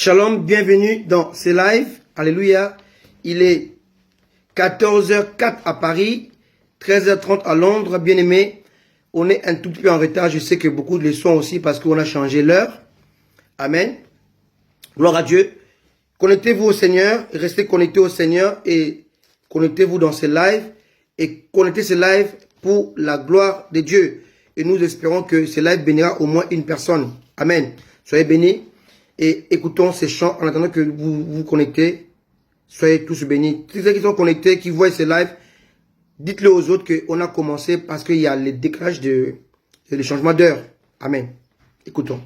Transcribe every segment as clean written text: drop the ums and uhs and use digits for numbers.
Shalom, bienvenue dans ce live. Alléluia. Il est 14h04 à Paris, 13h30 à Londres. Bien aimé, on est un tout petit peu en retard. Je sais que beaucoup le sont aussi parce qu'on a changé l'heure. Amen. Gloire à Dieu. Connectez-vous au Seigneur, restez connectés au Seigneur et connectez-vous dans ce live et connectez ce live pour la gloire de Dieu. Et nous espérons que ce live bénira au moins une personne. Amen. Soyez bénis. Et écoutons ces chants en attendant que vous vous connectez. Soyez tous bénis. Tous ceux qui sont connectés, qui voient ce live, dites-le aux autres qu'on a commencé parce qu'il y a le décalage le changement d'heure. Amen. Écoutons.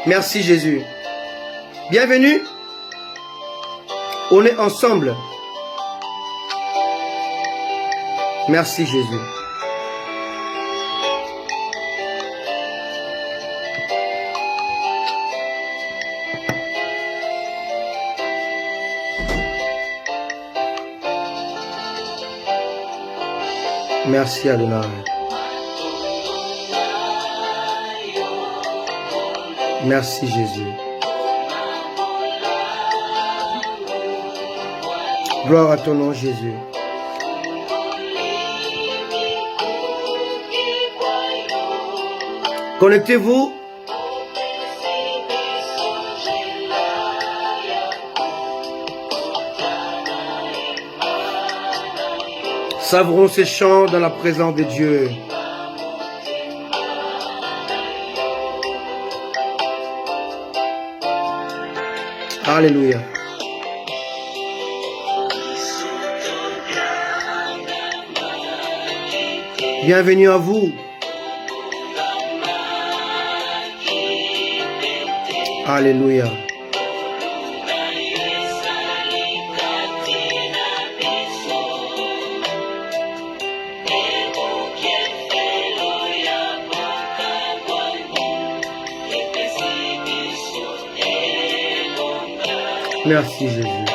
Merci Jésus. Bienvenue. On est ensemble. Merci Jésus. Merci Adonai. Merci Jésus. Gloire à ton nom Jésus. Connectez-vous. Savourons ces chants dans la présence de Dieu. Alléluia. Bienvenue à vous. Alléluia. Merci Jésus.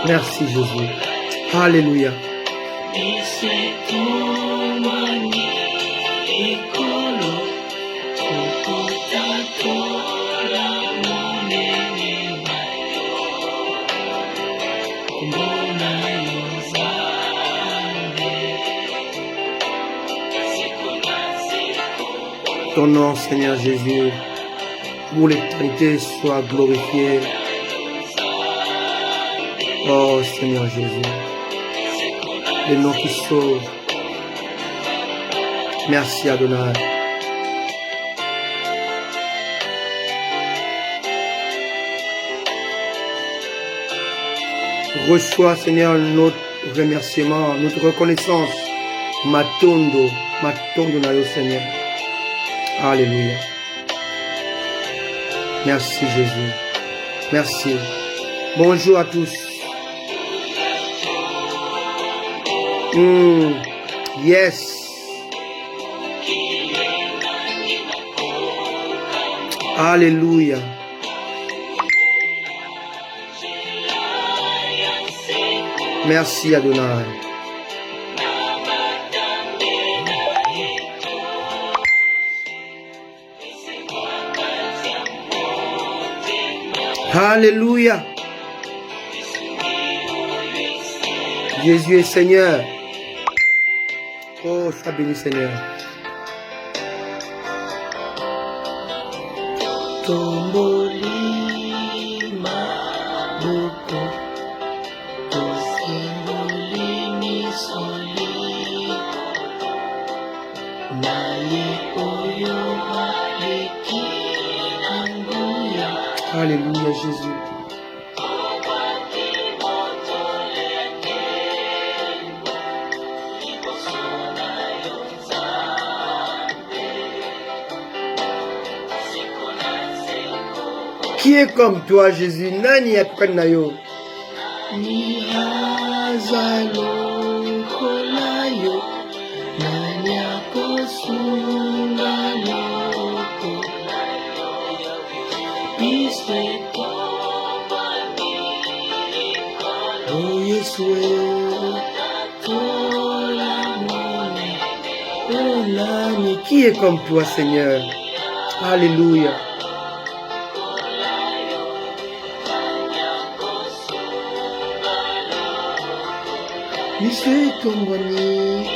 Merci Jésus. Alléluia. Ton nom, Seigneur Jésus, pour l'éternité, soit glorifié. Oh Seigneur Jésus, le nom qui sauve. Merci Adonai. Reçois Seigneur notre remerciement, notre reconnaissance. Matondo Nayo Seigneur. Alléluia. Merci Jésus. Merci. Bonjour à tous. Yes. Alléluia. Merci Adonai. Alléluia. Jésus est Seigneur. Oh, sois béni Seigneur. Alléluia Jésus. Qui est comme toi, Jésus? Nani akonayo. Oh Yeshua, oh Nani, qui est comme toi, Seigneur? Alléluia. Monsieur Tombani,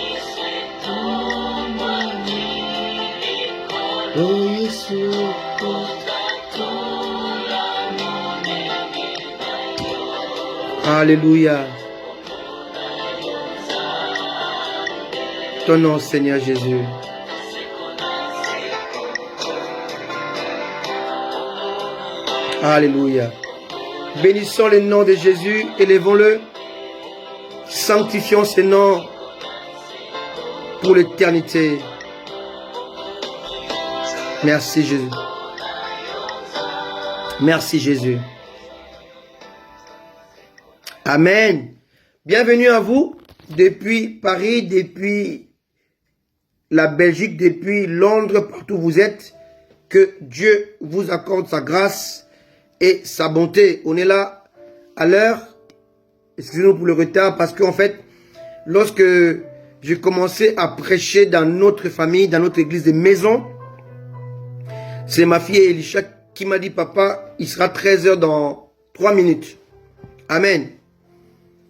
oh Yeshua, alléluia. Ton nom, Seigneur Jésus. Alléluia. Bénissons le nom de Jésus, élevons-le. Sanctifions ce nom pour l'éternité. Merci Jésus. Merci Jésus. Amen. Bienvenue à vous depuis Paris, depuis la Belgique, depuis Londres, partout où vous êtes. Que Dieu vous accorde sa grâce et sa bonté. On est là à l'heure. Excusez-nous pour le retard parce qu'en fait, lorsque j'ai commencé à prêcher dans notre famille, dans notre église de maison, c'est ma fille Elisha qui m'a dit, papa, il sera 13h dans 3 minutes. Amen.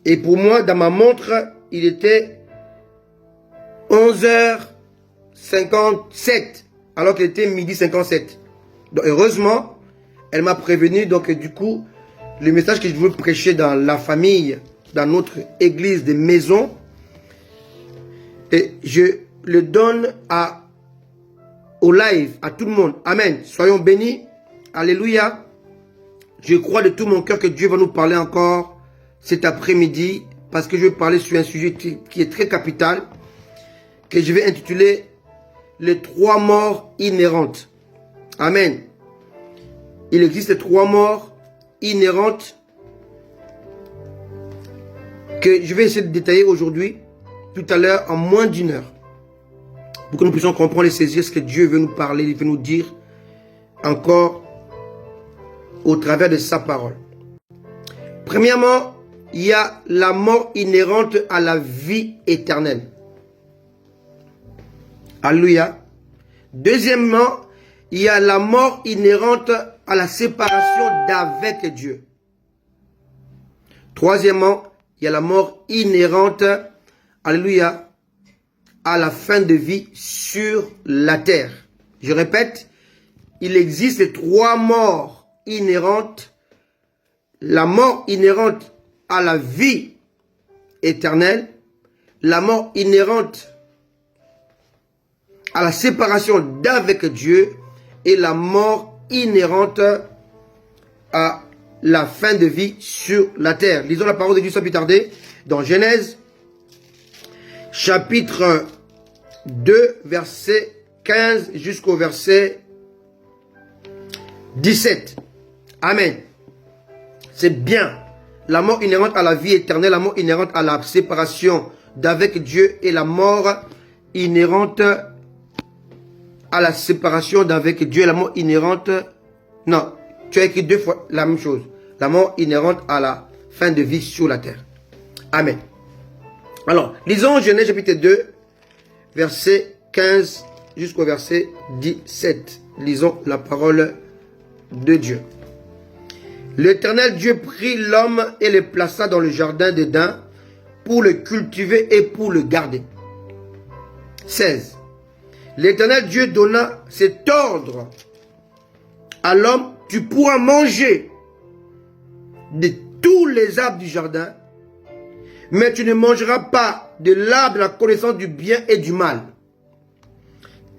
Et pour moi, dans ma montre, il était 11h57, alors qu'il était midi 57. Donc, heureusement, elle m'a prévenu, donc du coup, le message que je veux prêcher dans la famille, dans notre église de maison, et je le donne au live, à tout le monde. Amen. Soyons bénis. Alléluia. Je crois de tout mon cœur que Dieu va nous parler encore cet après-midi, parce que je vais parler sur un sujet qui est très capital, que je vais intituler les 3 morts inhérentes. Amen. Il existe 3 morts inhérentes que je vais essayer de détailler aujourd'hui, tout à l'heure, en moins d'1 heure, pour que nous puissions comprendre et saisir ce que Dieu veut nous parler, il veut nous dire encore au travers de sa parole. Premièrement, il y a la mort inhérente à la vie éternelle. Alléluia. Deuxièmement, il y a la mort inhérente à la séparation d'avec Dieu. Troisièmement, il y a la mort inhérente, alléluia, à la fin de vie sur la terre. Je répète, il existe 3 morts inhérentes. La mort inhérente à la vie éternelle, la mort inhérente à la séparation d'avec Dieu et la mort inhérente à la fin de vie sur la terre. Lisons la parole de Dieu sans plus tarder dans Genèse chapitre 2 verset 15 jusqu'au verset 17. Amen. C'est bien. La mort inhérente à la vie éternelle, la mort inhérente à la séparation d'avec Dieu et la mort inhérente à la séparation d'avec Dieu, la mort inhérente... Non, tu as écrit 2 fois la même chose. La mort inhérente à la fin de vie sur la terre. Amen. Alors, lisons Genèse chapitre 2, verset 15 jusqu'au verset 17. Lisons la parole de Dieu. L'Éternel Dieu prit l'homme et le plaça dans le jardin d'Éden pour le cultiver et pour le garder. 16. L'Éternel Dieu donna cet ordre à l'homme: tu pourras manger de tous les arbres du jardin, mais tu ne mangeras pas de l'arbre de la connaissance du bien et du mal.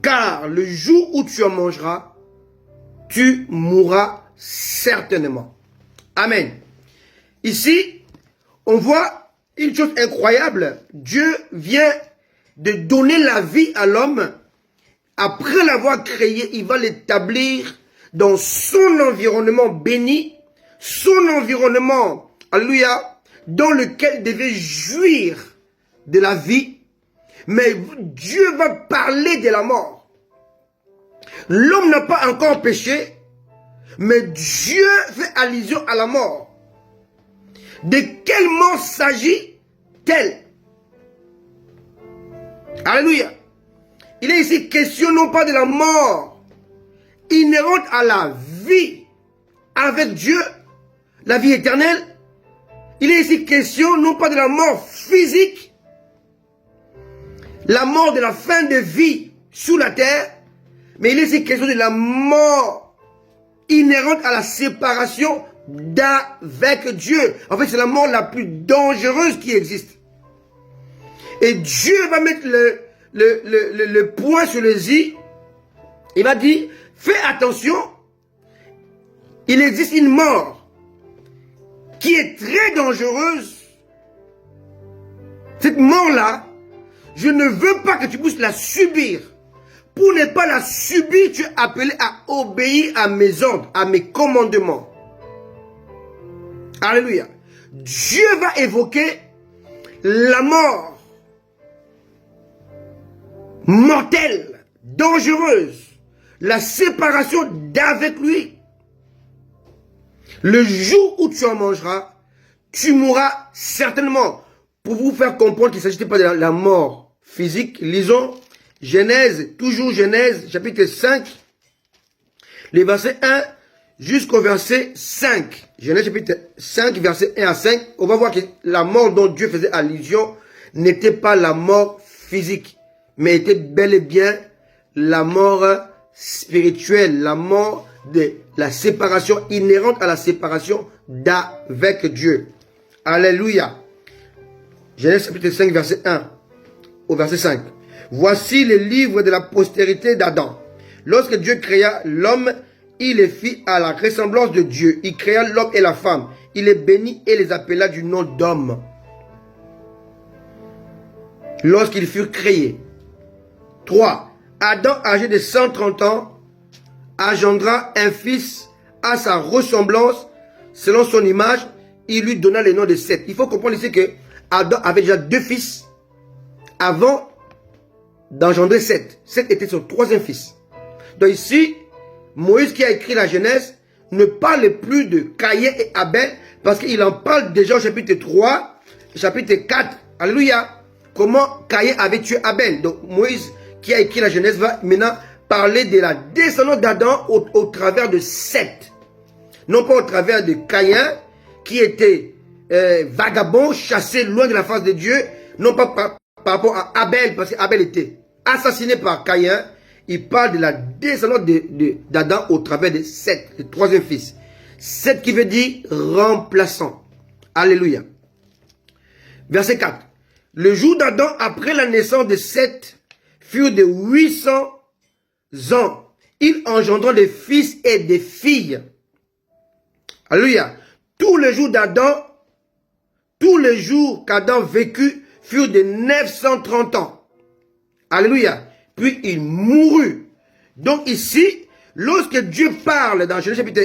Car le jour où tu en mangeras, tu mourras certainement. Amen. Ici, on voit une chose incroyable. Dieu vient de donner la vie à l'homme. Après l'avoir créé, il va l'établir dans son environnement béni, son environnement, alléluia, dans lequel il devait jouir de la vie, mais Dieu va parler de la mort. L'homme n'a pas encore péché, mais Dieu fait allusion à la mort. De quelle mort s'agit-elle? Alléluia. Il est ici question non pas de la mort inhérente à la vie avec Dieu, la vie éternelle. Il est ici question non pas de la mort physique, la mort de la fin de vie sous la terre, mais il est ici question de la mort inhérente à la séparation d'avec Dieu. En fait, c'est la mort la plus dangereuse qui existe. Et Dieu va mettre le point sur les i. Il va dire, fais attention, il existe une mort qui est très dangereuse. Cette mort-là, je ne veux pas que tu puisses la subir. Pour ne pas la subir, tu es appelé à obéir à mes ordres, à mes commandements. Alléluia. Dieu va évoquer la mort mortelle, dangereuse, la séparation d'avec lui. Le jour où tu en mangeras, tu mourras certainement. Pour vous faire comprendre qu'il ne s'agissait pas de la mort physique, lisons Genèse, toujours Genèse, chapitre 5, les versets 1 jusqu'au verset 5. Genèse chapitre 5, verset 1 à 5. On va voir que la mort dont Dieu faisait allusion n'était pas la mort physique, mais était bel et bien la mort spirituelle, la mort de la séparation inhérente à la séparation d'avec Dieu. Alléluia. Genèse chapitre 5, verset 1 au verset 5. Voici le livre de la postérité d'Adam. Lorsque Dieu créa l'homme, il les fit à la ressemblance de Dieu. Il créa l'homme et la femme. Il les bénit et les appela du nom d'homme. Lorsqu'ils furent créés. 3. Adam, âgé de 130 ans, engendra un fils à sa ressemblance, selon son image. Il lui donna le nom de Seth. Il faut comprendre ici que Adam avait déjà 2 fils avant d'engendrer Seth. Seth était son 3e fils. Donc ici, Moïse qui a écrit la Genèse ne parle plus de Caïn et Abel parce qu'il en parle déjà au chapitre 3, chapitre 4. Alléluia. Comment Caïn avait tué Abel. Donc Moïse qui a écrit la Genèse va maintenant parler de la descendance d'Adam au travers de Seth. Non pas au travers de Caïn qui était vagabond, chassé loin de la face de Dieu. Non pas par rapport à Abel, parce qu'Abel était assassiné par Caïn. Il parle de la descendance d'Adam au travers de Seth, le 3e fils. Seth qui veut dire remplaçant. Alléluia. Verset 4. Le jour d'Adam après la naissance de Seth furent de 800 ans. Il engendra des fils et des filles. Alléluia. Tous les jours d'Adam, tous les jours qu'Adam vécut furent de 930 ans. Alléluia. Puis il mourut. Donc ici, lorsque Dieu parle dans Genèse chapitre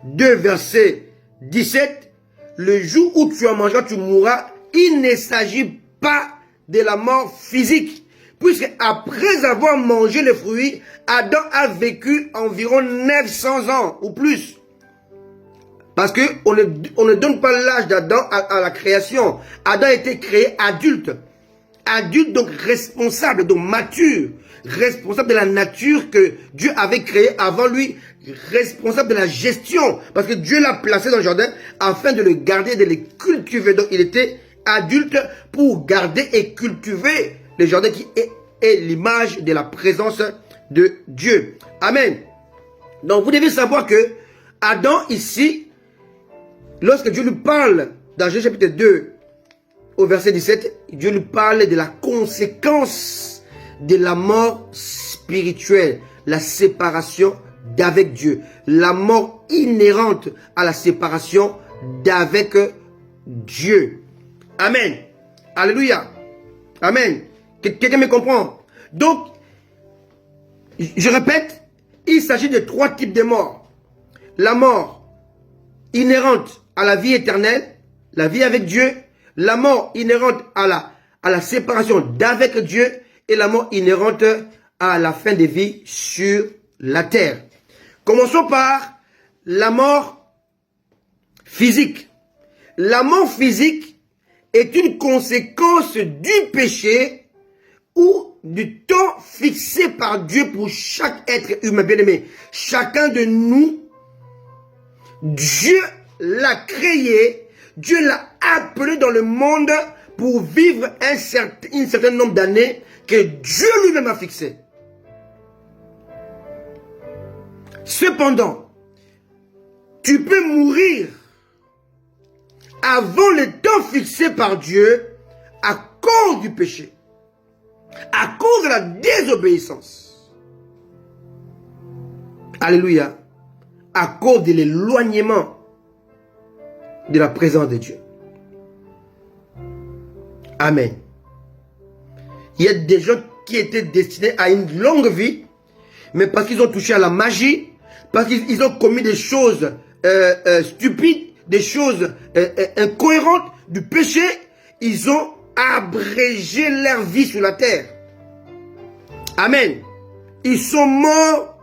2, verset 17, le jour où tu en mangeras, tu mourras, il ne s'agit pas de la mort physique. Puisque après avoir mangé les fruits, Adam a vécu environ 900 ans ou plus. Parce qu'on ne donne pas l'âge d'Adam à la création. Adam a été créé adulte. Adulte, donc responsable, donc mature. Responsable de la nature que Dieu avait créée avant lui. Responsable de la gestion. Parce que Dieu l'a placé dans le jardin afin de le garder et de le cultiver. Donc il était adulte pour garder et cultiver le jardin qui est l'image de la présence de Dieu. Amen. Donc vous devez savoir que Adam ici, lorsque Dieu lui parle dans Genèse chapitre 2 au verset 17, Dieu lui parle de la conséquence de la mort spirituelle, la séparation d'avec Dieu, la mort inhérente à la séparation d'avec Dieu. Amen. Alléluia. Amen. Quelqu'un me comprend? Donc, je répète, il s'agit de 3 types de morts. La mort inhérente à la vie éternelle, la vie avec Dieu, la mort inhérente à la séparation d'avec Dieu et la mort inhérente à la fin des vies sur la terre. Commençons par la mort physique. La mort physique est une conséquence du péché ou du temps fixé par Dieu pour chaque être humain. Bien aimé, chacun de nous, Dieu l'a créé, Dieu l'a appelé dans le monde pour vivre un certain nombre d'années que Dieu lui-même a fixé. Cependant, tu peux mourir avant le temps fixé par Dieu à cause du péché, à cause de la désobéissance. Alléluia. À cause de l'éloignement de la présence de Dieu. Amen. Il y a des gens qui étaient destinés à une longue vie, mais parce qu'ils ont touché à la magie, parce qu'ils ont commis des choses stupides, des choses incohérentes, du péché, ils ont abrégé leur vie sur la terre. Amen. Ils sont morts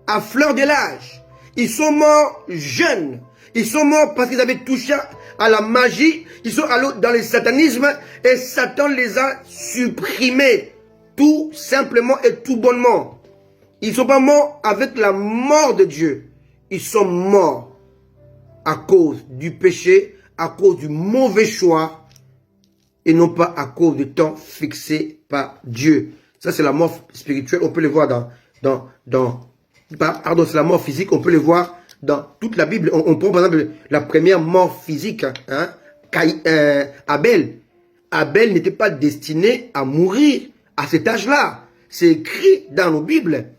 à fleur de l'âge. Ils sont morts jeunes. Ils sont morts parce qu'ils avaient touché à la magie. Ils sont allés dans le satanisme et Satan les a supprimés. Tout simplement et tout bonnement. Ils ne sont pas morts avec la mort de Dieu. Ils sont morts à cause du péché, à cause du mauvais choix et non pas à cause du temps fixé par Dieu. Ça, c'est la mort spirituelle. On peut le voir pardon, c'est la mort physique. On peut le voir dans toute la Bible. On prend par exemple la première mort physique. Abel. Abel n'était pas destiné à mourir à cet âge-là. C'est écrit dans nos Bibles.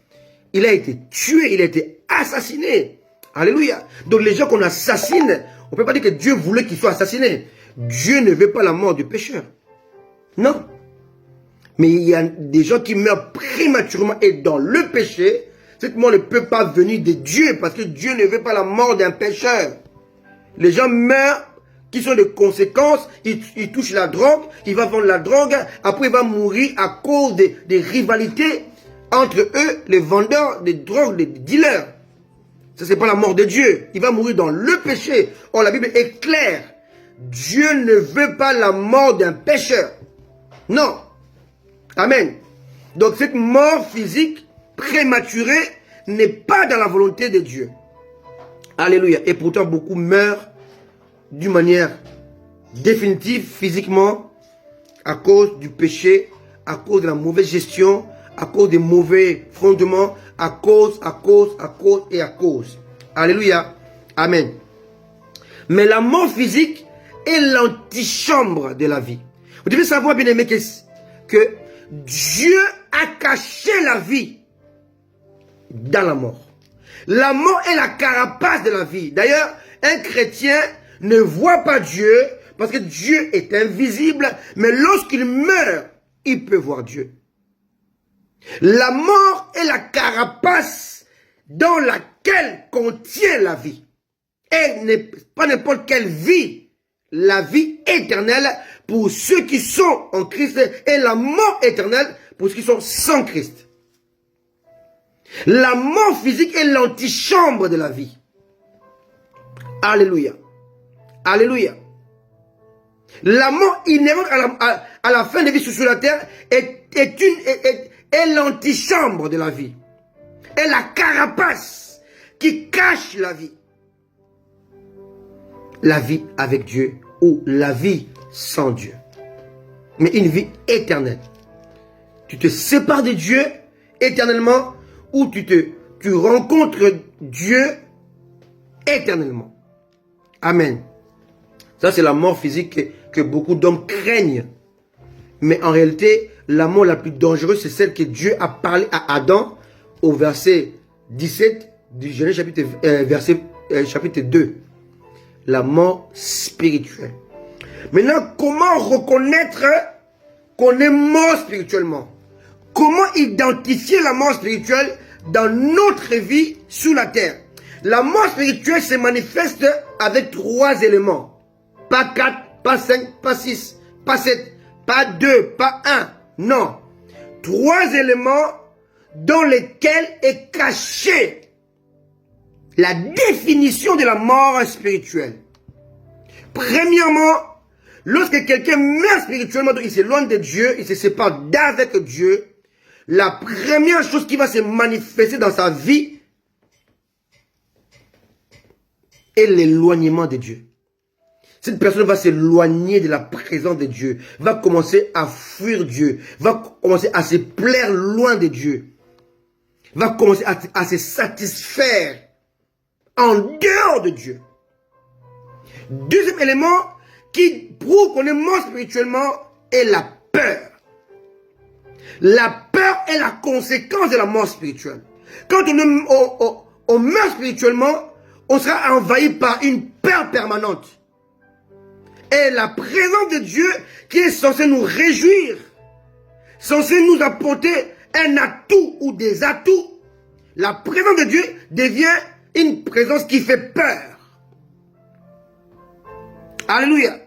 Il a été tué, il a été assassiné. Alléluia. Donc les gens qu'on assassine, on ne peut pas dire que Dieu voulait qu'ils soient assassinés. Dieu ne veut pas la mort du pécheur. Non. Mais il y a des gens qui meurent prématurément et dans le péché. Cette mort ne peut pas venir de Dieu parce que Dieu ne veut pas la mort d'un pécheur. Les gens meurent qui sont des conséquences. Ils touchent la drogue, il va vendre la drogue, après il va mourir à cause des rivalités entre eux, les vendeurs de drogue, les dealers. Ça, c'est pas la mort de Dieu. Il va mourir dans le péché. Or, la Bible est claire. Dieu ne veut pas la mort d'un pécheur. Non. Amen. Donc, cette mort physique prématurée n'est pas dans la volonté de Dieu. Alléluia. Et pourtant, beaucoup meurent d'une manière définitive, physiquement, à cause du péché, à cause de la mauvaise gestion, à cause des mauvais fondements, à cause. Alléluia. Amen. Mais la mort physique est l'antichambre de la vie. Vous devez savoir, bien aimé, que Dieu a caché la vie dans la mort. La mort est la carapace de la vie. D'ailleurs, un chrétien ne voit pas Dieu parce que Dieu est invisible, mais lorsqu'il meurt, il peut voir Dieu. La mort est la carapace dans laquelle contient la vie. Et n'est pas n'importe quelle vie. La vie éternelle pour ceux qui sont en Christ et la mort éternelle pour ceux qui sont sans Christ. La mort physique est l'antichambre de la vie. Alléluia. Alléluia. La mort inhérente à la fin des vies sur la terre est l'antichambre de la vie. Est la carapace qui cache la vie. La vie avec Dieu ou la vie sans Dieu. Mais une vie éternelle. Tu te sépares de Dieu éternellement ou tu rencontres Dieu éternellement. Amen. Ça, c'est la mort physique que beaucoup d'hommes craignent. Mais en réalité, la mort la plus dangereuse, c'est celle que Dieu a parlé à Adam au verset 17 du Genèse chapitre 2. La mort spirituelle. Maintenant, comment reconnaître qu'on est mort spirituellement? Comment identifier la mort spirituelle dans notre vie sur la terre. La mort spirituelle se manifeste avec 3 éléments. Pas 4, pas 5, pas 6, pas 7, pas 2, pas 1. Non. 3 éléments dans lesquels est cachée la définition de la mort spirituelle. Premièrement, lorsque quelqu'un meurt spirituellement, donc il s'éloigne de Dieu, il se sépare d'avec Dieu, la première chose qui va se manifester dans sa vie est l'éloignement de Dieu. Cette personne va s'éloigner de la présence de Dieu, va commencer à fuir Dieu, va commencer à se plaire loin de Dieu, va commencer à se satisfaire en dehors de Dieu. Deuxième élément qui prouve qu'on est mort spirituellement est la peur. La peur est la conséquence de la mort spirituelle. Quand on meurt spirituellement, on sera envahi par une peur permanente. Et la présence de Dieu qui est censée nous réjouir, censée nous apporter un atout ou des atouts, la présence de Dieu devient une présence qui fait peur. Alléluia.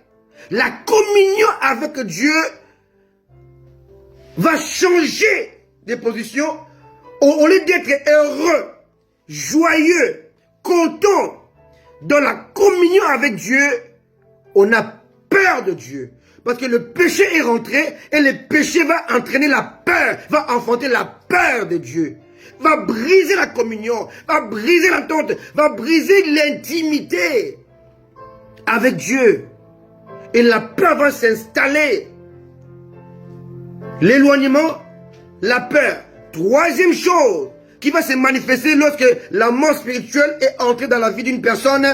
La communion avec Dieu va changer de position. Au lieu d'être heureux, joyeux, content dans la communion avec Dieu, on a peur de Dieu. Parce que le péché est rentré et le péché va entraîner la peur, va enfanter la peur de Dieu. Va briser la communion, va briser l'entente, va briser l'intimité avec Dieu. Et la peur va s'installer. L'éloignement, la peur. Troisième chose qui va se manifester lorsque la mort spirituelle est entrée dans la vie d'une personne,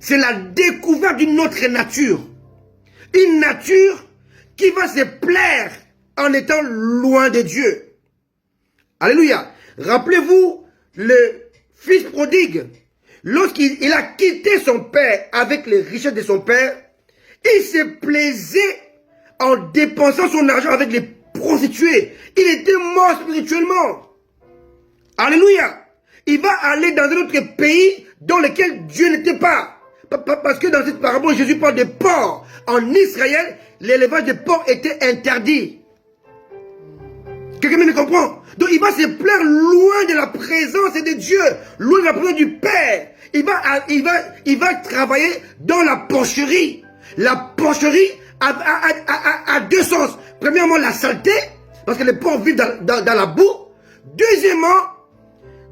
c'est la découverte d'une autre nature. Une nature qui va se plaire en étant loin de Dieu. Alléluia. Rappelez-vous le fils prodigue. Lorsqu'il a quitté son père avec les richesses de son père, il se plaisait en dépensant son argent avec les prostituées. Il était mort spirituellement. Alléluia. Il va aller dans un autre pays dans lequel Dieu n'était pas. Parce que dans cette parabole, Jésus parle de porcs. En Israël, l'élevage de porcs était interdit. Quelqu'un me comprend? Donc il va se plaire loin de la présence de Dieu, loin de la présence du Père. Il va travailler dans la porcherie. La porcherie a deux sens. Premièrement, la saleté, parce que les porcs vivent dans la boue. Deuxièmement,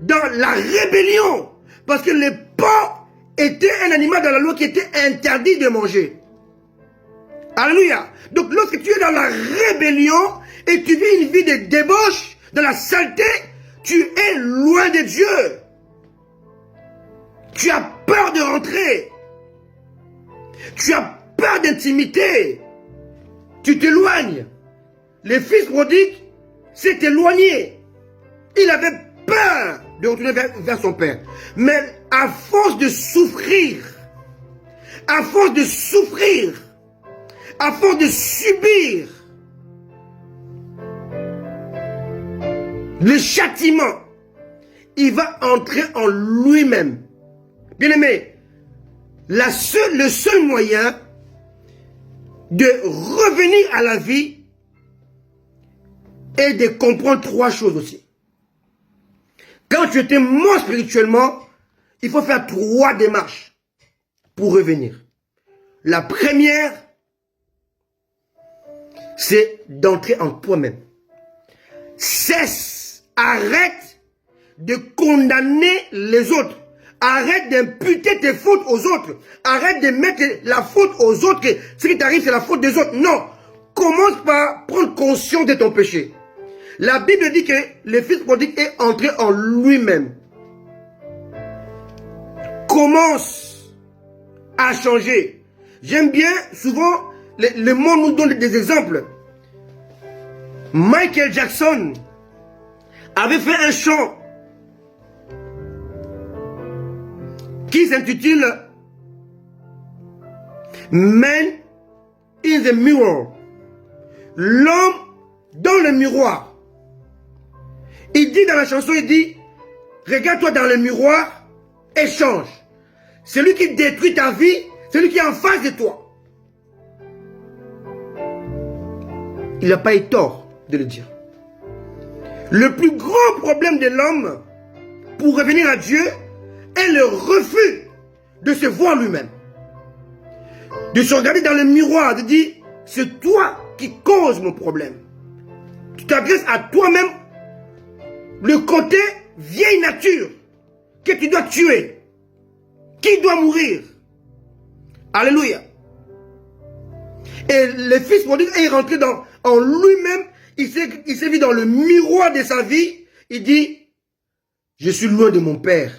dans la rébellion, parce que les porcs étaient un animal dans la loi qui était interdit de manger. Alléluia. Donc lorsque tu es dans la rébellion et tu vis une vie de débauche, dans la saleté, tu es loin de Dieu. Tu as peur de rentrer. Tu as peur d'intimité. Tu t'éloignes. Le fils prodigue s'est éloigné. Il avait peur de retourner vers son père. Mais à force de souffrir, à force de souffrir, à force de subir le châtiment, il va entrer en lui-même. Bien-aimé, le seul moyen de revenir à la vie est de comprendre trois choses aussi. Quand tu étais mort spirituellement, il faut faire trois démarches pour revenir. La première, c'est d'entrer en toi-même. Cesse, arrête de condamner les autres. Arrête d'imputer tes fautes aux autres. Arrête de mettre la faute aux autres. Que ce qui t'arrive, c'est la faute des autres. Non. Commence par prendre conscience de ton péché. La Bible dit que le fils prodigue est entré en lui-même. Commence à changer. J'aime bien, souvent, le monde nous donne des exemples. Michael Jackson avait fait un chant qui s'intitule Man in the Mirror. L'homme dans le miroir. Il dit dans la chanson, il dit, regarde-toi dans le miroir et change. Celui qui détruit ta vie, celui qui est en face de toi. Il n'a pas eu tort de le dire. Le plus grand problème de l'homme pour revenir à Dieu est le refus de se voir lui-même. De se regarder dans le miroir, de dire, c'est toi qui causes mon problème. Tu t'adresses à toi-même le côté vieille nature que tu dois tuer, qui doit mourir. Alléluia. Et le fils prodigue est rentré en lui-même, il s'est vu dans le miroir de sa vie, il dit, je suis loin de mon père,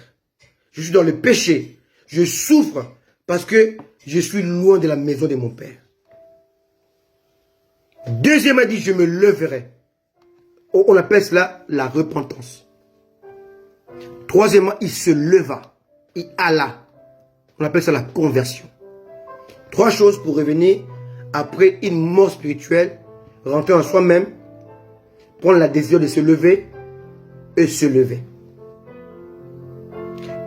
je suis dans le péché, je souffre parce que je suis loin de la maison de mon père. Deuxièmement, il dit, je me leverai. On appelle cela la repentance. Troisièmement, il se leva, il alla. On appelle ça la conversion. Trois choses pour revenir après une mort spirituelle, rentrer en soi-même, prendre la décision de se lever et se lever.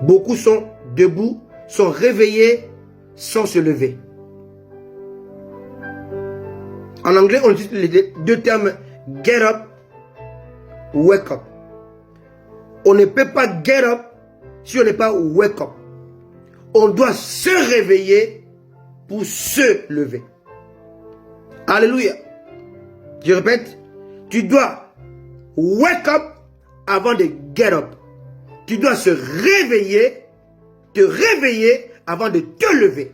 Beaucoup sont debout, sont réveillés sans se lever. En anglais, on utilise les deux termes get up, wake up. On ne peut pas get up si on n'est pas wake up. On doit se réveiller pour se lever. Alléluia. Je répète, tu dois wake up avant de get up. Tu dois te réveiller avant de te lever.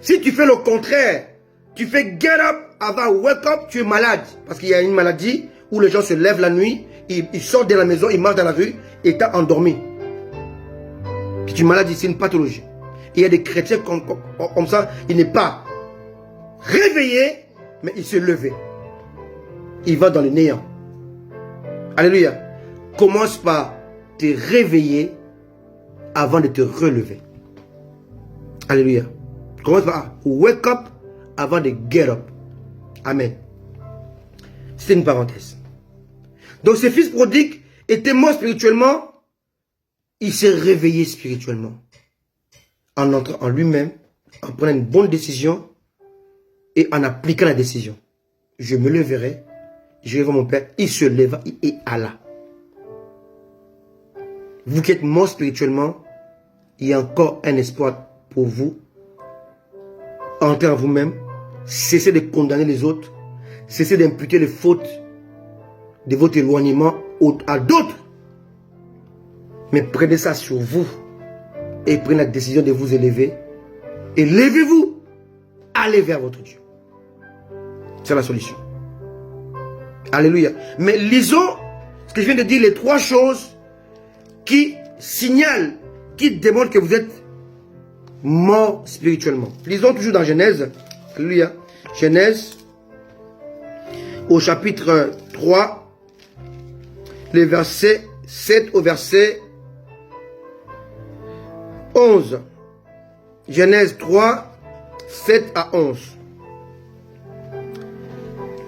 Si tu fais le contraire, tu fais get up avant wake up, tu es malade. Parce qu'il y a une maladie où les gens se lèvent la nuit, ils sortent de la maison, ils marchent dans la rue et tu as endormi. C'est une maladie, c'est une pathologie. Et il y a des chrétiens comme ça, il n'est pas réveillé, mais il se levait. Il va dans le néant. Alléluia. Commence par te réveiller avant de te relever. Alléluia. Commence par wake up avant de get up. Amen. C'est une parenthèse. Donc ce fils prodigue était mort spirituellement. Il s'est réveillé spirituellement. En entrant en lui-même, en prenant une bonne décision et en appliquant la décision. Je me leverai, je vais voir mon père, il se leva et alla. Vous qui êtes mort spirituellement, il y a encore un espoir pour vous. Entrez en vous-même, cessez de condamner les autres, cessez d'imputer les fautes de votre éloignement à d'autres. Mais prenez ça sur vous et prenez la décision de vous élever. Et levez-vous, allez vers votre Dieu. C'est la solution. Alléluia. Mais lisons ce que je viens de dire, les trois choses qui signalent, qui démontrent que vous êtes mort spirituellement. Lisons toujours dans Genèse. Alléluia. Genèse, au chapitre 3, les versets 7 au verset 11. Genèse 3, 7 à 11.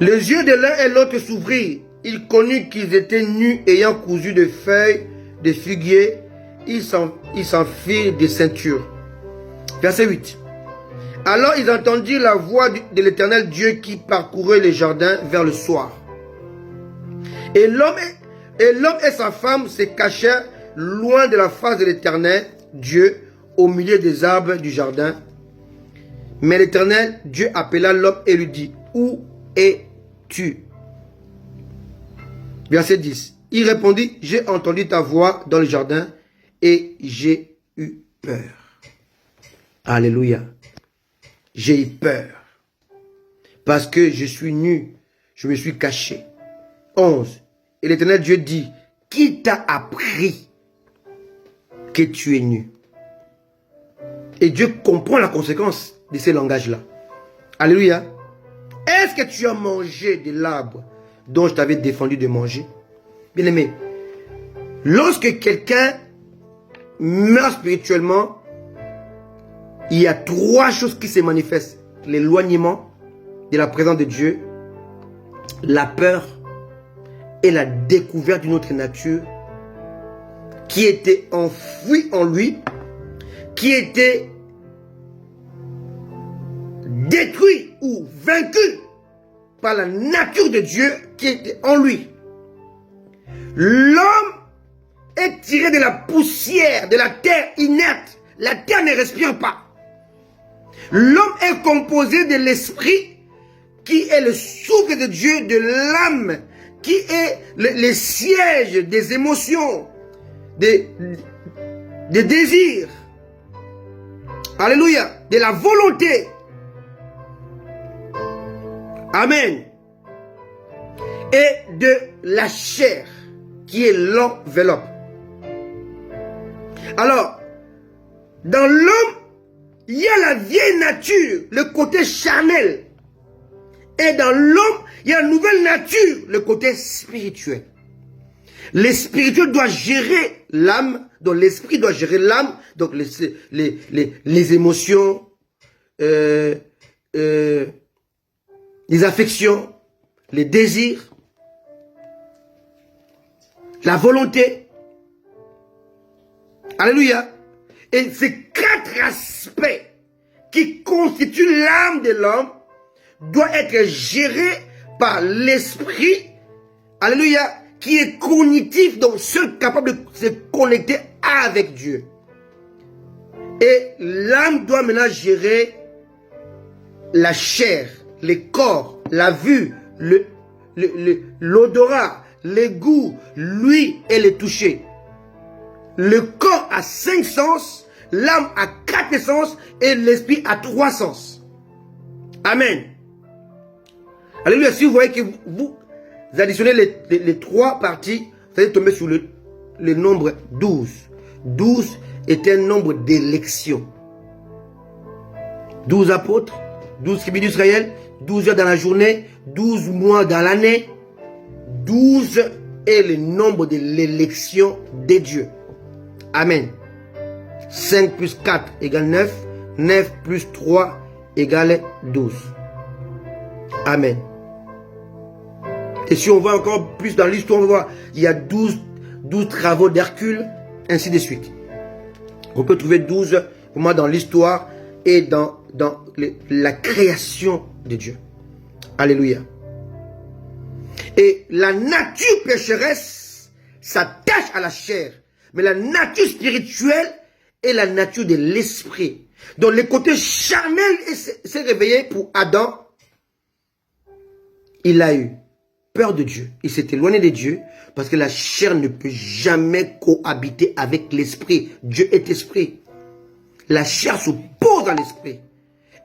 Les yeux de l'un et l'autre s'ouvrirent. Ils connurent qu'ils étaient nus, ayant cousu de feuilles de figuier. Ils s'en firent des ceintures. Verset 8. Alors ils entendirent la voix de l'Éternel Dieu qui parcourait les jardins vers le soir. Et l'homme et sa femme se cachèrent loin de la face de l'Éternel Dieu, au milieu des arbres du jardin. Mais l'Éternel Dieu appela l'homme et lui dit, où es-tu? Verset 10. Il répondit, j'ai entendu ta voix dans le jardin et j'ai eu peur. Alléluia. J'ai eu peur. Parce que je suis nu, je me suis caché. 11. Et l'Éternel Dieu dit, qui t'a appris que tu es nu? Et Dieu comprend la conséquence de ces langages-là. Alléluia. Est-ce que tu as mangé de l'arbre dont je t'avais défendu de manger? Bien-aimé, lorsque quelqu'un meurt spirituellement, il y a trois choses qui se manifestent. L'éloignement de la présence de Dieu, la peur et la découverte d'une autre nature qui était enfouie en lui, qui était détruit ou vaincu par la nature de Dieu qui était en lui. L'homme est tiré de la poussière, de la terre inerte. La terre ne respire pas. L'homme est composé de l'esprit qui est le souffle de Dieu, de l'âme, qui est le siège des émotions, des désirs. Alléluia. De la volonté. Amen. Et de la chair, qui est l'enveloppe. Alors, dans l'homme, il y a la vieille nature, le côté charnel. Et dans l'homme, il y a la nouvelle nature, le côté spirituel. Le spirituel doit gérer l'âme, donc l'esprit doit gérer l'âme, donc les émotions, les affections, les désirs, la volonté. Alléluia. Et ces 4 aspects qui constituent l'âme de l'homme doivent être gérés par l'esprit, alléluia, qui est cognitif, donc seul capable de se connecter avec Dieu. Et l'âme doit maintenant gérer la chair, les corps, la vue, l'odorat, les goûts, l'ouïe et le toucher. Le corps a 5 sens, l'âme a 4 sens et l'esprit a 3 sens. Amen. Alléluia. Si vous voyez que vous additionnez les 3 parties, vous allez tomber sur le nombre 12. 12 est un nombre d'élection. 12 apôtres, 12 tribus d'Israël, 12 heures dans la journée, 12 mois dans l'année. 12 est le nombre de l'élection des dieux. Amen. 5 plus 4 égale 9. 9 plus 3 égale 12. Amen. Et si on va encore plus dans l'histoire, on va voir, il y a 12 travaux d'Hercule, ainsi de suite. On peut trouver 12 moments dans l'histoire et dans la création de Dieu. Alléluia. Et la nature pécheresse s'attache à la chair. Mais la nature spirituelle est la nature de l'esprit. Donc le côté charnel s'est réveillé pour Adam. Il a eu peur de Dieu. Il s'est éloigné de Dieu parce que la chair ne peut jamais cohabiter avec l'esprit. Dieu est esprit. La chair s'oppose à l'esprit.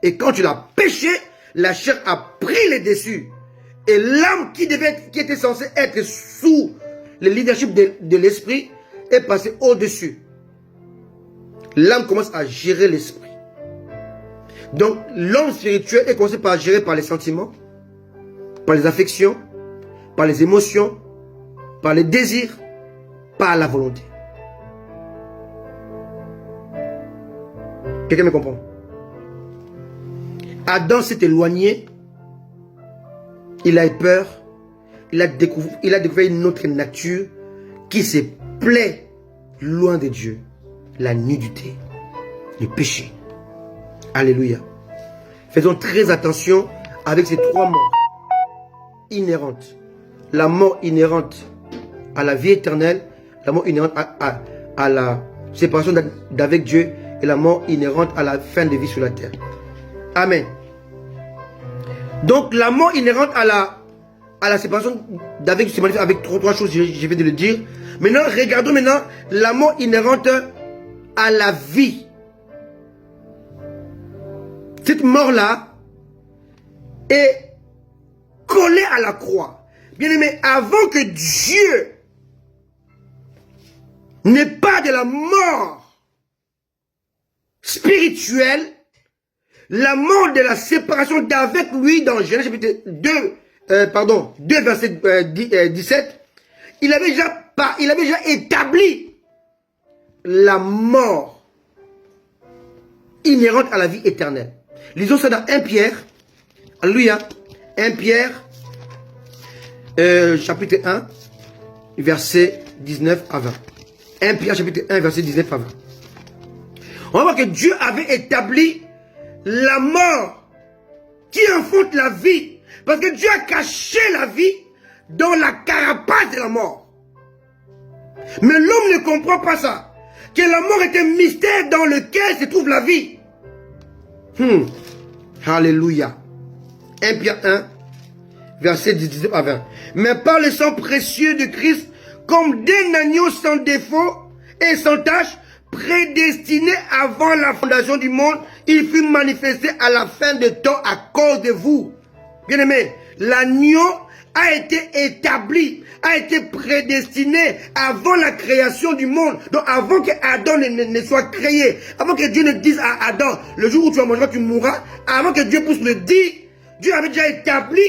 Et quand il a péché, la chair a pris le dessus. Et l'âme qui était censée être sous le leadership de l'esprit est passée au-dessus. L'âme commence à gérer l'esprit. Donc l'homme spirituel est commencé par gérer par les sentiments, par les affections, par les émotions, par les désirs, par la volonté. Quelqu'un me comprend? Adam s'est éloigné. Il a eu peur. Il a découvert une autre nature qui se plaît loin de Dieu. La nudité, le péché. Alléluia. Faisons très attention avec ces 3 morts inhérentes. La mort inhérente à la vie éternelle, la mort inhérente à la séparation d'avec Dieu et la mort inhérente à la fin de vie sur la terre. Amen. Donc la mort inhérente à la séparation d'avec Dieu se manifeste avec 3 choses, je viens de le dire. Maintenant, regardons maintenant la mort inhérente à la vie. Cette mort-là est collée à la croix. Bien aimé, avant que Dieu n'ait pas de la mort spirituelle, la mort de la séparation d'avec lui dans Genèse chapitre 2 verset 17, il avait déjà établi la mort inhérente à la vie éternelle. Lisons ça dans 1 Pierre. Alléluia. 1 Pierre, chapitre 1. verset 19 à 20. 1 Pierre chapitre 1, verset 19 à 20. On va voir que Dieu avait établi la mort qui enfonce la vie. Parce que Dieu a caché la vie dans la carapace de la mort. Mais l'homme ne comprend pas ça. Que la mort est un mystère dans lequel se trouve la vie. Alléluia. 1 Pierre 1, verset 19 à 20. Mais par le sang précieux de Christ, comme d'un agneau sans défaut et sans tache, prédestiné avant la fondation du monde, il fut manifesté à la fin de temps à cause de vous. Bien-aimés, l'agneau a été établi, a été prédestiné avant la création du monde. Donc avant que Adam ne soit créé, avant que Dieu ne dise à Adam, le jour où tu vas manger, tu mourras, avant que Dieu puisse le dire, Dieu avait déjà établi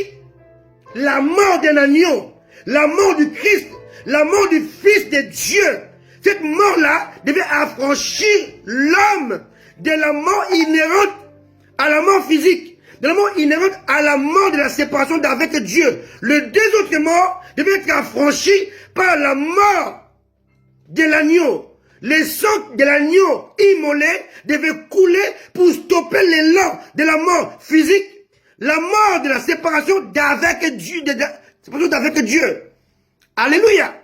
la mort d'un agneau, la mort du Christ, la mort du Fils de Dieu. Cette mort-là devait affranchir l'homme de la mort inhérente à la mort physique, de la mort inhérente à la mort de la séparation d'avec Dieu. Les deux autres morts devaient être affranchis par la mort de l'agneau. Le sang de l'agneau immolé devait couler pour stopper l'élan de la mort physique, la mort de la séparation d'avec Dieu, d'avec Dieu. Alléluia.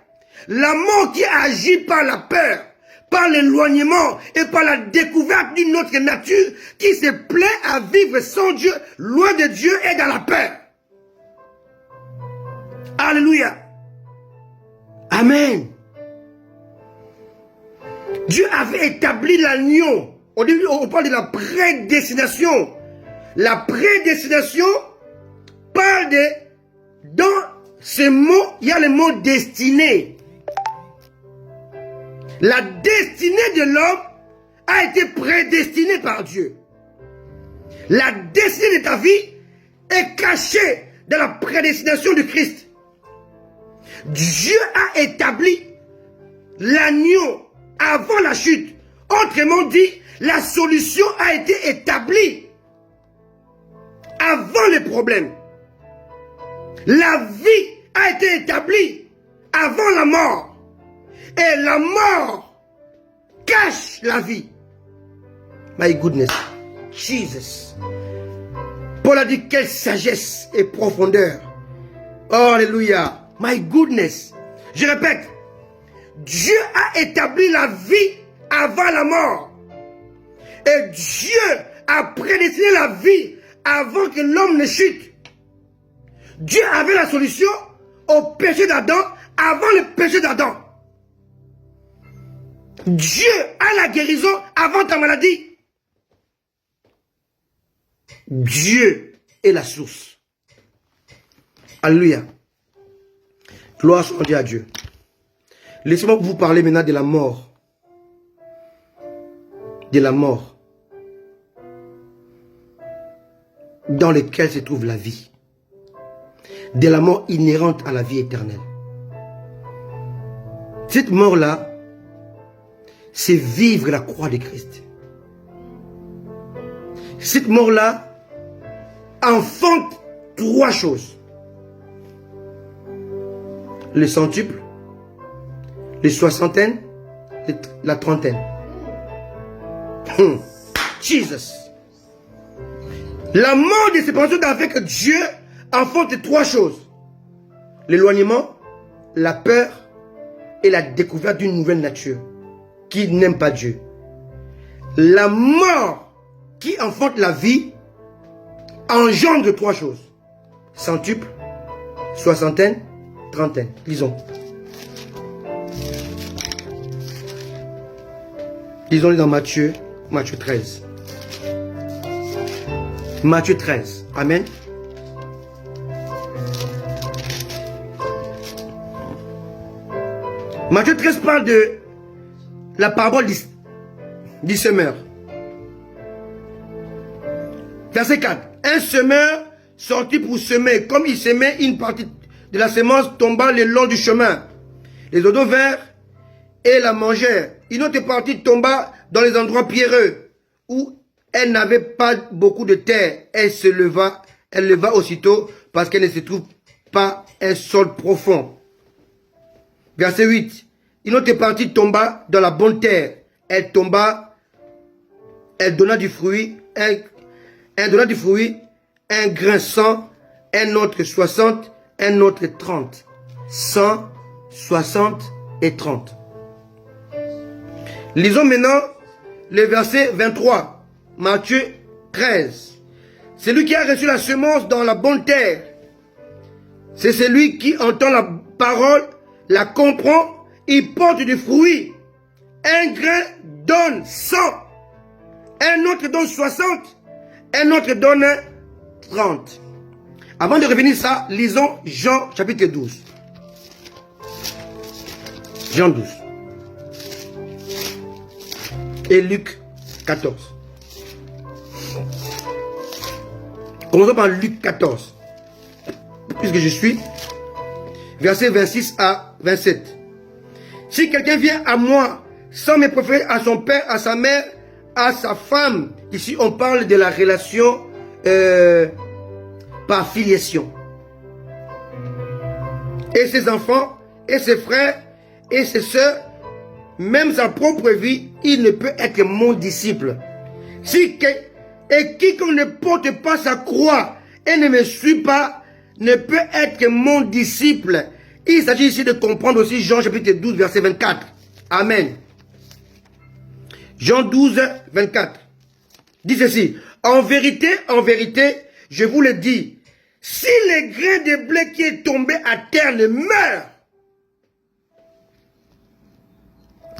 La mort qui agit par la peur, par l'éloignement et par la découverte d'une autre nature qui se plaît à vivre sans Dieu, loin de Dieu et dans la peur. Alléluia. Amen. Dieu avait établi l'agneau. Au début, on parle de la prédestination. La prédestination parle de... Dans ce mot, il y a le mot destiné. La destinée de l'homme a été prédestinée par Dieu. La destinée de ta vie est cachée dans la prédestination de Christ. Dieu a établi l'agneau avant la chute. Autrement dit, la solution a été établie avant les problèmes. La vie a été établie avant la mort. Et la mort cache la vie. My goodness. Jesus. Paul a dit quelle sagesse et profondeur. Oh, alléluia. My goodness. Je répète. Dieu a établi la vie avant la mort. Et Dieu a prédestiné la vie avant que l'homme ne chute. Dieu avait la solution au péché d'Adam avant le péché d'Adam. Dieu a la guérison avant ta maladie. Dieu est la source. Alléluia. Gloire soit à Dieu. Laissez-moi vous parler maintenant de la mort. De la mort. Dans laquelle se trouve la vie. De la mort inhérente à la vie éternelle. Cette mort-là, c'est vivre la croix de Christ. Cette mort-là enfante trois choses. Le centuple, les soixantaines, la trentaine. Jesus. La mort de séparation avec Dieu enfante trois choses. L'éloignement, la peur et la découverte d'une nouvelle nature qui n'aime pas Dieu. La mort qui enfante la vie engendre trois choses. Centuple, soixantaine, trentaine. Lisons. Lisons-les dans Matthieu 13. Matthieu 13. Amen. Matthieu 13 parle de la parabole du semeur. Verset 4. Un semeur sortit pour semer. Comme il semait, une partie de la semence tomba le long du chemin. Les oiseaux vinrent et la mangèrent. Une autre partie tomba dans les endroits pierreux où elle n'avait pas beaucoup de terre. Elle leva aussitôt parce qu'elle ne se trouve pas un sol profond. Verset 8. Une autre partie tomba dans la bonne terre. Elle tomba, elle donna du fruit, elle donna du fruit, un grain 100, un autre 60, un autre 30. 100, 60 et 30. Lisons maintenant le verset 23. Matthieu 13. Celui qui a reçu la semence dans la bonne terre, c'est celui qui entend la parole, la comprend, il porte du fruit. Un grain donne 100, un autre donne 60, un autre donne 30. Avant de revenir ça, lisons Jean chapitre 12. Jean 12. Et Luc 14. Commençons par Luc 14. Puisque je suis, versets 26 à 27. Si quelqu'un vient à moi sans me préférer à son père, à sa mère, à sa femme, ici on parle de la relation par filiation, et ses enfants, et ses frères, et ses sœurs, même sa propre vie, il ne peut être mon disciple. Et quiconque ne porte pas sa croix et ne me suit pas, ne peut être mon disciple. Il s'agit ici de comprendre aussi Jean chapitre 12, verset 24. Amen. Jean 12, 24. Dit ceci. En vérité, je vous le dis, si le grain de blé qui est tombé à terre ne meurt,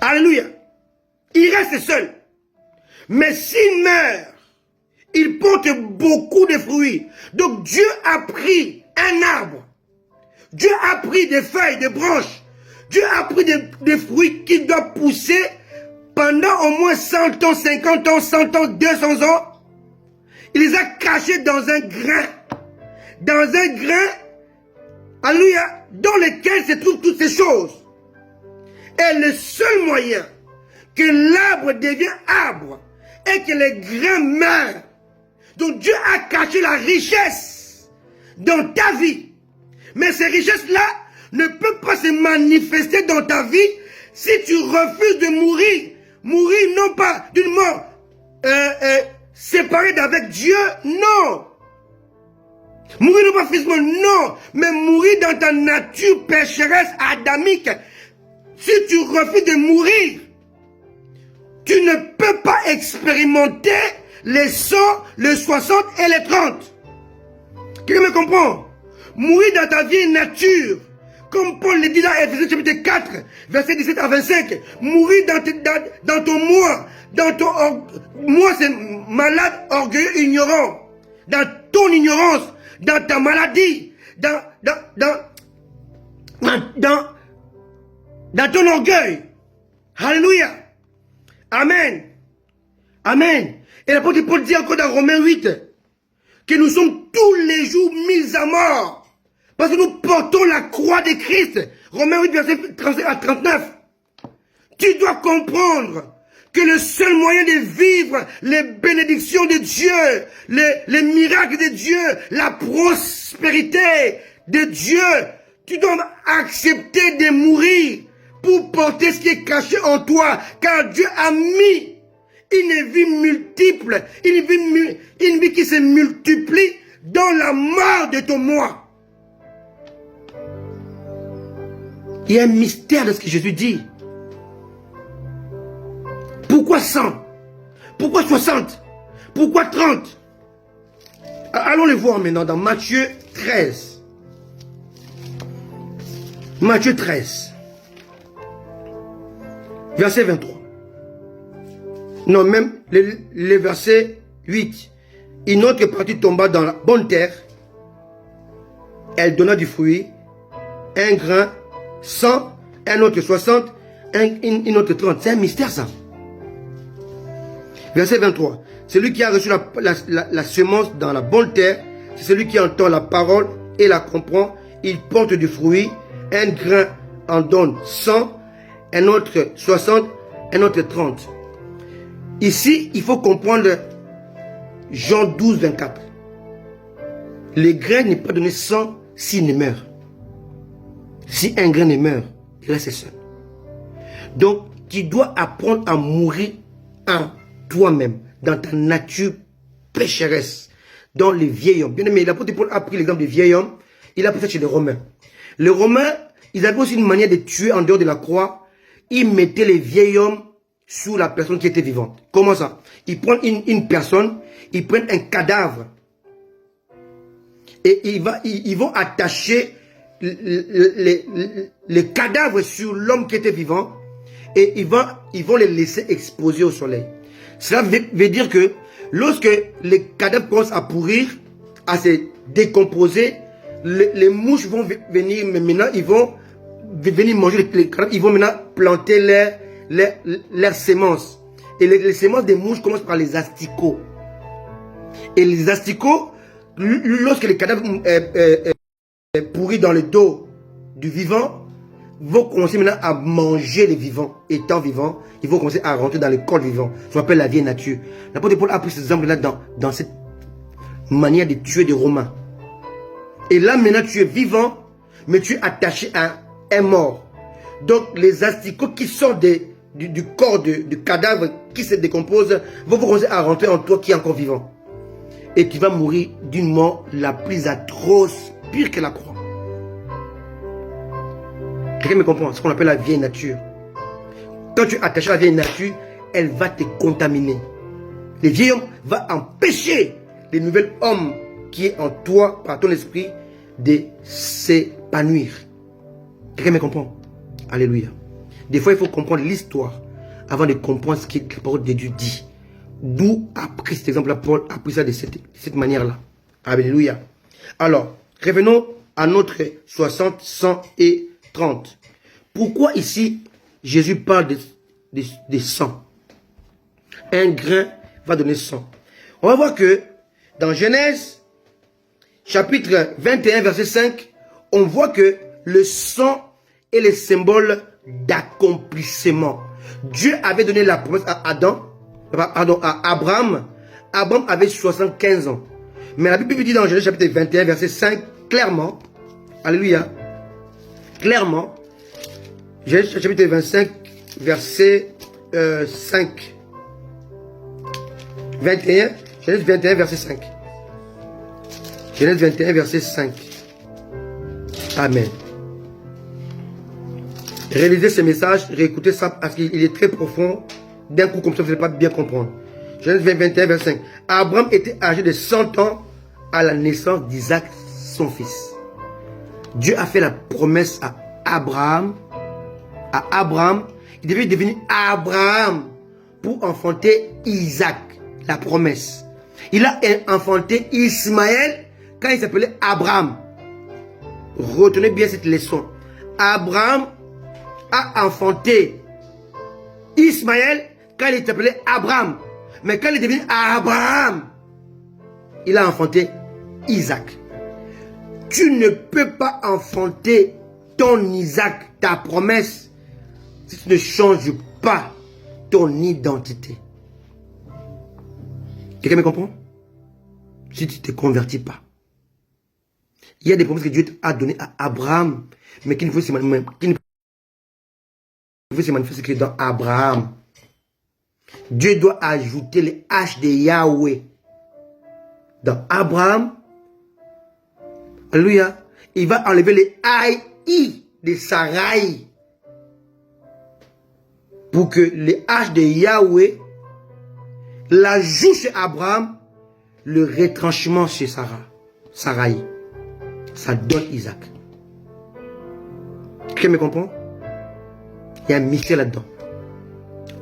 alléluia, il reste seul. Mais s'il meurt, il porte beaucoup de fruits. Donc Dieu a pris un arbre. Dieu a pris des feuilles, des branches. Dieu a pris des fruits qui doivent pousser pendant au moins 100 ans, 50 ans, 100 ans, 200 ans. Il les a cachés dans un grain. Dans un grain, alléluia, dans lequel se trouvent toutes ces choses. Et le seul moyen que l'arbre devienne arbre est que les grains meurent. Donc Dieu a caché la richesse dans ta vie. Mais ces richesses-là ne peuvent pas se manifester dans ta vie si tu refuses de mourir. Mourir non pas d'une mort séparée d'avec Dieu, non. Mourir non pas physiquement, non. Mais mourir dans ta nature pécheresse adamique. Si tu refuses de mourir, tu ne peux pas expérimenter les 100, les 60 et les 30. Quelqu'un me comprend? Mourir dans ta vieille nature, comme Paul le dit dans Ephésiens chapitre 4, verset 17 à 25. Mourir dans ton moi, moi c'est malade, orgueilleux, ignorant. Dans ton ignorance, dans ta maladie, dans ton orgueil. Alléluia. Amen. Amen. Et l'apôtre Paul dit encore dans Romains 8 que nous sommes tous les jours mis à mort parce que nous portons la croix de Christ. Romains 8, verset 37 à 39. Tu dois comprendre que le seul moyen de vivre les bénédictions de Dieu, les miracles de Dieu, la prospérité de Dieu, tu dois accepter de mourir pour porter ce qui est caché en toi, car Dieu a mis une vie multiple, une vie qui se multiplie dans la mort de ton moi. Il y a un mystère de ce que Jésus dit. Pourquoi 100? Pourquoi 60? Pourquoi 30? Allons le voir maintenant dans Matthieu 13. Matthieu 13. Verset 23. Non, même le verset 8. Une autre partie tomba dans la bonne terre. Elle donna du fruit. Un grain, 100, un autre 60, une autre 30. C'est un mystère ça. Verset 23. Celui qui a reçu la semence dans la bonne terre, c'est celui qui entend la parole et la comprend. Il porte du fruit. Un grain en donne 100, un autre 60, un autre 30. Ici, il faut comprendre Jean 12, 24. Le grain n'est pas donné 100 s'il ne meurt. Si un grain ne meurt, reste seul. Donc, tu dois apprendre à mourir en toi-même, dans ta nature pécheresse, dans les vieils hommes. Bien aimé, l'apôtre Paul a pris l'exemple des vieils hommes, il a pris ça chez les Romains. Les Romains, ils avaient aussi une manière de tuer en dehors de la croix. Ils mettaient les vieils hommes sur la personne qui était vivante. Comment ça? Ils prennent une personne, ils prennent un cadavre et ils vont attacher les cadavres sur l'homme qui était vivant et ils vont les laisser exposer au soleil. Cela veut dire que lorsque les cadavres commencent à pourrir, à se décomposer, les mouches vont venir, mais maintenant ils vont venir manger les cadavres, ils vont maintenant planter leurs semences. Et les semences des mouches commencent par les asticots. Et les asticots, lorsque les cadavres pourris dans le dos du vivant, vont commencer maintenant à manger les vivants. Étant vivants, ils vont commencer à rentrer dans le corps vivant. Ce qu'on appelle la vieille nature. L'apôtre Paul a pris cet exemple-là dans cette manière de tuer des Romains. Et là, maintenant, tu es vivant, mais tu es attaché à un mort. Donc, les asticots qui sortent du corps du cadavre qui se décompose vont commencer à rentrer en toi qui est encore vivant. Et tu vas mourir d'une mort la plus atroce, pire que la croix. Quelqu'un me comprend? Ce qu'on appelle la vieille nature. Quand tu es attaché à la vieille nature, elle va te contaminer. Le vieil homme va empêcher le nouvel homme qui est en toi, par ton esprit, de s'épanouir. Quelqu'un me comprend? Alléluia. Des fois, il faut comprendre l'histoire avant de comprendre ce que la parole de Dieu dit. D'où a pris cet exemple-là, Paul a pris ça de cette manière-là. Alléluia. Alors, revenons à notre 60, 100 et 30. Pourquoi ici, Jésus parle de 100? Un grain va donner 100. On va voir que dans Genèse, chapitre 21, verset 5, on voit que le 100 est le symbole d'accomplissement. Dieu avait donné la promesse à Abraham. Abraham avait 75 ans. Mais la Bible dit dans Genèse chapitre 21, verset 5, clairement, alléluia, clairement, Genèse chapitre 25, verset 5. 21, Genèse 21, verset 5. Genèse 21, verset 5. Amen. Réalisez ce message, réécoutez ça parce qu'il est très profond. D'un coup comme ça, vous n'allez pas bien comprendre. Genèse 21, verset 5. Abraham était âgé de 100 ans à la naissance d'Isaac, son fils. Dieu a fait la promesse à Abraham. Il devait devenir Abraham pour enfanter Isaac, la promesse. Il a enfanté Ismaël quand il s'appelait Abraham. Retenez bien cette leçon. Abraham a enfanté Ismaël quand il s'appelait Abraham. Mais quand il est devenu Abraham, il a enfanté Isaac. Tu ne peux pas enfanter ton Isaac, ta promesse, si tu ne changes pas ton identité. Quelqu'un me comprend? Si tu ne te convertis pas. Il y a des promesses que Dieu a données à Abraham, mais qui ne peuvent se manifester que dans Abraham. Dieu doit ajouter les H de Yahweh dans Abraham. Alléluia. Il va enlever les I de Sarai pour que les H de Yahweh l'ajoute chez Abraham, le retranchement chez Sarai. Ça donne Isaac. Quelqu'un me comprend? Il y a un mystère là-dedans.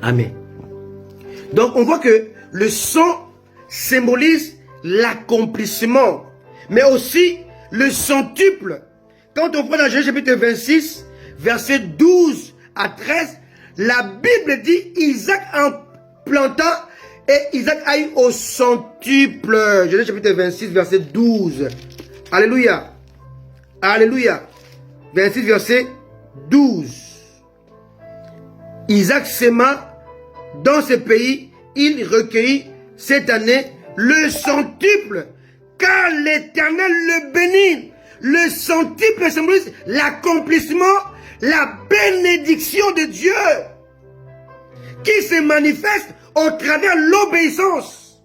Amen. Donc on voit que le sang symbolise l'accomplissement, mais aussi le centuple. Quand on prend dans Genèse chapitre 26, verset 12 à 13, la Bible dit Isaac en plantant et Isaac a eu au centuple. Genèse chapitre 26, verset 12. Alléluia. Alléluia. 26, verset 12. Isaac s'aima dans ce pays, il recueillit cette année le centuple, car l'Éternel le bénit. Le centuple symbolise l'accomplissement, la bénédiction de Dieu qui se manifeste au travers de l'obéissance.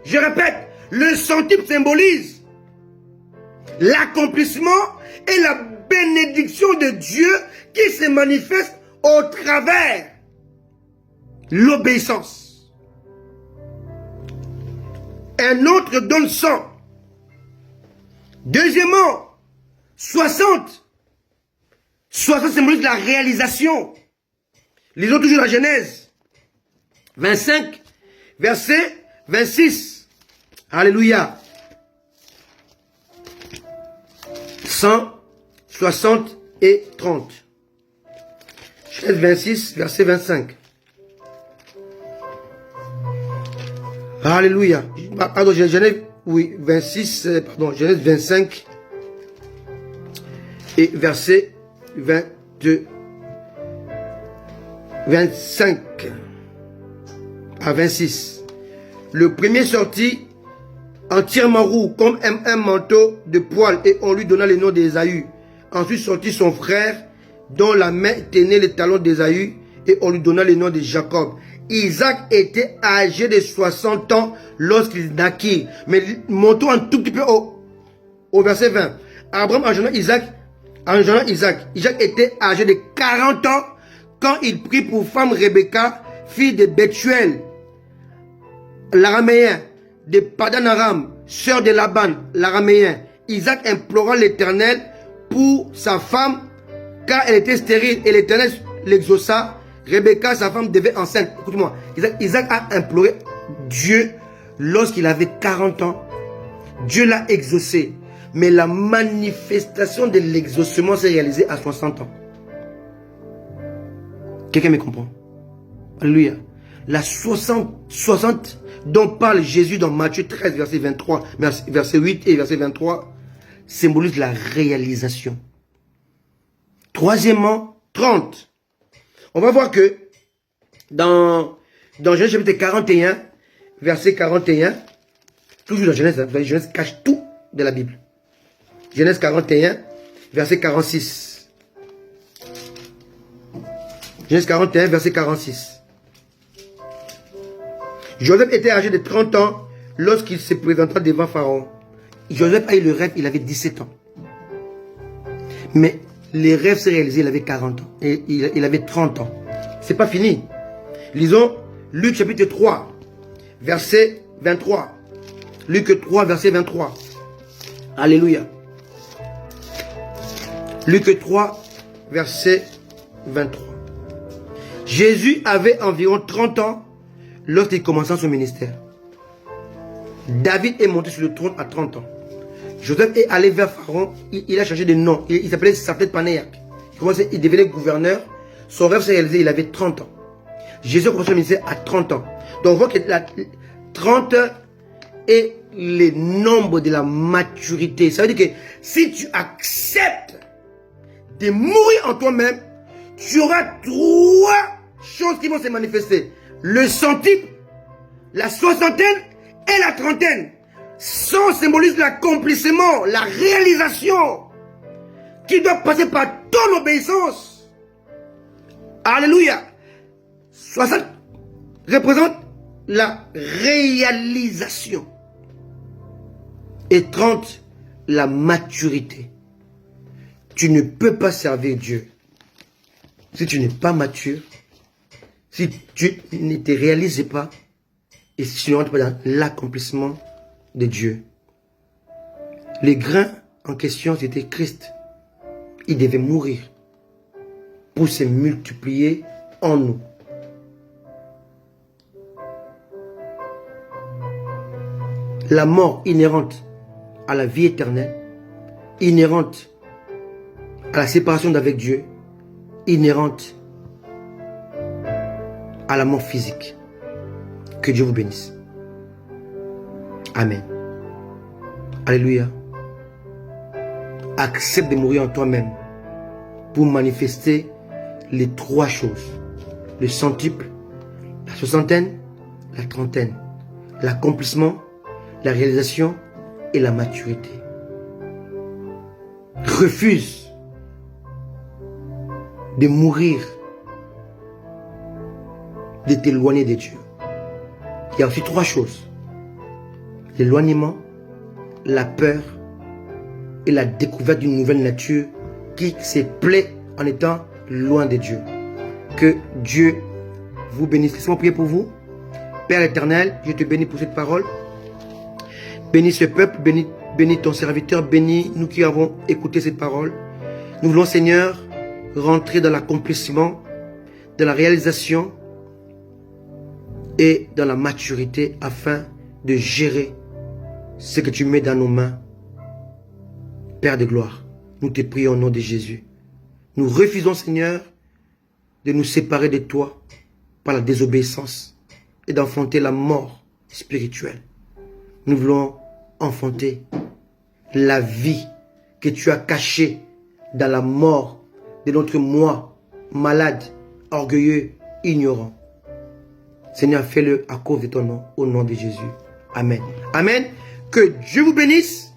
Je répète, le centuple symbolise l'accomplissement et la bénédiction de Dieu qui se manifeste au travers de l'obéissance. Un autre donne 100. Deuxièmement, 60. 60 symbolise la réalisation. Lisons toujours la Genèse 25, verset 26. Alléluia. 100, 60 et 30. Genèse 26, verset 25. Alléluia. Pardon, Genèse, oui, 26, pardon, Genèse 25 et verset 22, 25 à 26. Le premier sortit entièrement roux comme un manteau de poil et on lui donna le nom d'Ésaü. Ensuite sortit son frère dont la main tenait les talons d'Ésaü et on lui donna le nom de Jacob. Isaac était âgé de 60 ans lorsqu'il naquit. Mais montons un tout petit peu au verset 20. Abraham engendra Isaac. Isaac était âgé de 40 ans quand il prit pour femme Rebecca, fille de Bethuel, l'araméen, de Padan Aram, sœur de Laban, l'araméen. Isaac implora l'Éternel pour sa femme, car elle était stérile, et l'Éternel l'exauça. Rebecca, sa femme, devait enceinte. Écoute-moi, Isaac a imploré Dieu lorsqu'il avait 40 ans. Dieu l'a exaucé. Mais la manifestation de l'exaucement s'est réalisée à 60 ans. Quelqu'un me comprend? Alléluia. La 60 dont parle Jésus dans Matthieu 13, verset 23, verset 8 et verset 23, symbolise la réalisation. Troisièmement, 30. On va voir que dans Genèse chapitre 41, verset 41, toujours dans Genèse, Genèse cache tout de la Bible. Genèse 41, verset 46. Genèse 41, verset 46. Joseph était âgé de 30 ans lorsqu'il se présenta devant Pharaon. Joseph a eu le rêve, il avait 17 ans. Mais les rêves s'est réalisé, il avait 40 ans. Et il avait 30 ans. C'est pas fini. Lisons Luc chapitre 3, verset 23. Luc 3, verset 23. Alléluia. Luc 3, verset 23. Jésus avait environ 30 ans lorsqu'il commença son ministère. David est monté sur le trône à 30 ans. Joseph est allé vers Pharaon, il a changé de nom. Il s'appelait Saphet Panéac. Il devenait gouverneur. Son rêve s'est réalisé, il avait 30 ans. Jésus a commencé son ministère à 30 ans. Donc on voit que 30 est le nombre de la maturité. Ça veut dire que si tu acceptes de mourir en toi-même, tu auras 3 choses qui vont se manifester. Le centuple, la soixantaine et la trentaine. 100 symbolise l'accomplissement, la réalisation qui doit passer par ton obéissance. Alléluia. 60 représente la réalisation. Et 30, la maturité. Tu ne peux pas servir Dieu si tu n'es pas mature, si tu ne te réalises pas et si tu ne rentres pas dans l'accomplissement de Dieu. Les grains en question, c'était Christ. Il devait mourir pour se multiplier en nous. La mort inhérente à la vie éternelle, inhérente à la séparation d'avec Dieu, inhérente à la mort physique. Que Dieu vous bénisse. Amen. Alléluia. Accepte de mourir en toi-même pour manifester les 3 choses. Le centuple, la soixantaine, la trentaine. L'accomplissement, la réalisation et la maturité. Refuse de mourir, de t'éloigner de Dieu. Il y a aussi 3 choses. L'éloignement, la peur et la découverte d'une nouvelle nature qui se plaît en étant loin de Dieu. Que Dieu vous bénisse. Laissez-moi prier pour vous. Père éternel, je te bénis pour cette parole. Bénis ce peuple, bénis ton serviteur, bénis nous qui avons écouté cette parole. Nous voulons, Seigneur, rentrer dans l'accomplissement, dans la réalisation et dans la maturité afin de gérer ce que tu mets dans nos mains. Père de gloire, nous te prions au nom de Jésus. Nous refusons, Seigneur, de nous séparer de toi par la désobéissance et d'enfanter la mort spirituelle. Nous voulons enfanter la vie que tu as cachée dans la mort de notre moi, malade, orgueilleux, ignorant. Seigneur, fais-le à cause de ton nom, au nom de Jésus. Amen. Amen. Que Dieu vous bénisse.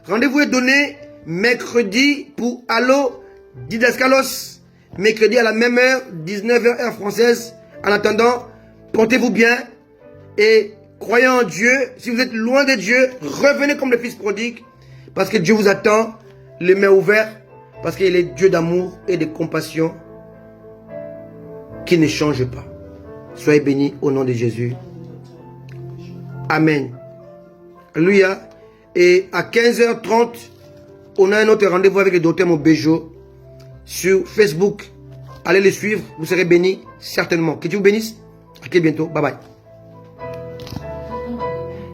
Rendez-vous est donné mercredi pour Allo Didaskalos. Mercredi à la même heure, 19h heure française. En attendant, portez-vous bien et croyez en Dieu. Si vous êtes loin de Dieu, revenez comme le Fils prodigue. Parce que Dieu vous attend, les mains ouvertes. Parce qu'il est Dieu d'amour et de compassion qui ne change pas. Soyez bénis au nom de Jésus. Amen. Alléluia. Et à 15h30, on a un autre rendez-vous avec le docteur Mobejo sur Facebook. Allez les suivre, vous serez bénis certainement. Que Dieu vous bénisse. À très bientôt. Bye bye.